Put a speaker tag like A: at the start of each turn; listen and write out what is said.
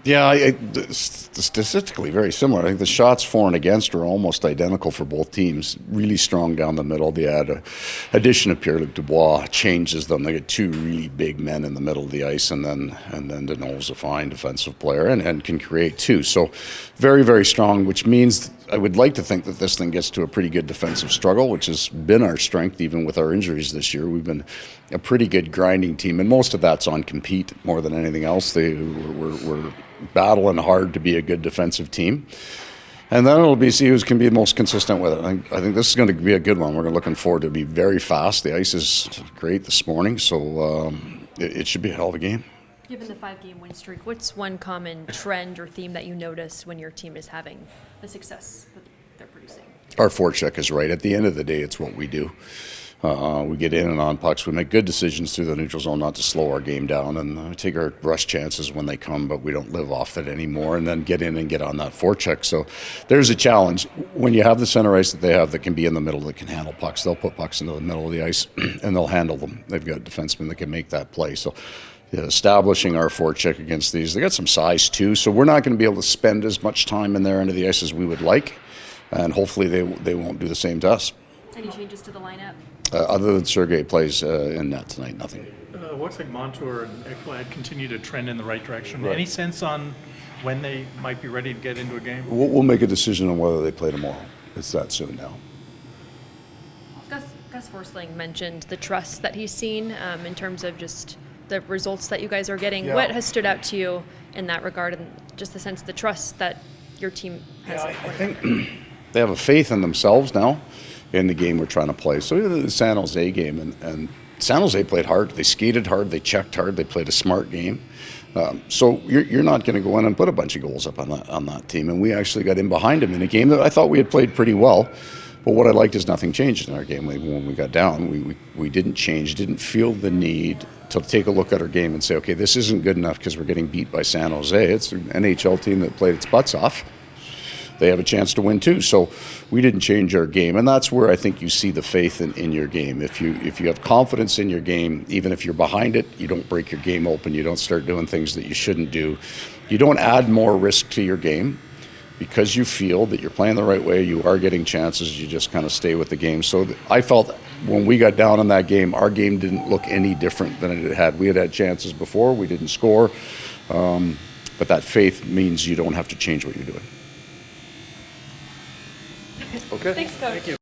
A: Yeah, statistically very similar. I think the shots for and against are almost identical for both teams. Really strong down the middle. The addition of Pierre-Luc Dubois changes them. They get two really big men in the middle of the ice, and then Deneau's a fine defensive player and can create too. So very, very strong, which means I would like to think that this thing gets to a pretty good defensive struggle, which has been our strength even with our injuries this year. We've been a pretty good grinding team, and most of that's on compete more than anything else. We're battling hard to be a good defensive team. And then it'll be see who can be most consistent with it. I think this is going to be a good one. We're looking forward to be very fast. The ice is great this morning, so it should be a hell of a game.
B: Given the 5-game win streak, what's one common trend or theme that you notice when your team is having the success that they're producing?
A: Our forecheck is right. At the end of the day, it's what we do. We get in and on pucks. We make good decisions through the neutral zone not to slow our game down, and we take our rush chances when they come, but we don't live off it anymore, and then get in and get on that forecheck. So there's a challenge. When you have the center ice that they have that can be in the middle, that can handle pucks, they'll put pucks into the middle of the ice, and they'll handle them. They've got defensemen that can make that play. So establishing our forecheck against these, they got some size too, so we're not going to be able to spend as much time in their end of the ice as we would like, and hopefully they won't do the same to us.
B: Any changes to the lineup?
A: Other than Sergei plays in net tonight, nothing.
C: Looks like Montour and Ekblad continue to trend in the right direction.
A: Right.
C: Any sense on when they might be ready to get into a game?
A: We'll make a decision on whether they play tomorrow. It's that soon now.
B: Gus Forsling mentioned the trust that he's seen in terms of just the results that you guys are getting. Yeah. What has stood out to you in that regard, and just the sense of the trust that your team has?
A: Yeah, I think they have a faith in themselves now in the game we're trying to play. So the San Jose game, and San Jose played hard. They skated hard. They checked hard. They played a smart game. So you're not going to go in and put a bunch of goals up on that team. And we actually got in behind them in a game that I thought we had played pretty well. But what I liked is nothing changed in our game. When we got down, we didn't change, didn't feel the need to take a look at our game and say, okay, this isn't good enough because we're getting beat by San Jose. It's an NHL team that played its butts off. They have a chance to win too. So we didn't change our game, and that's where I think you see the faith in your game. If you have confidence in your game, even if you're behind it, you don't break your game open. You don't start doing things that you shouldn't do. You don't add more risk to your game because you feel that you're playing the right way. You are getting chances. You just kind of stay with the game. So I felt when we got down in that game, our game didn't look any different than it had. We had chances before. We didn't score, but that faith means you don't have to change what you're doing. Okay.
B: Thanks, Coach.
C: Thank you.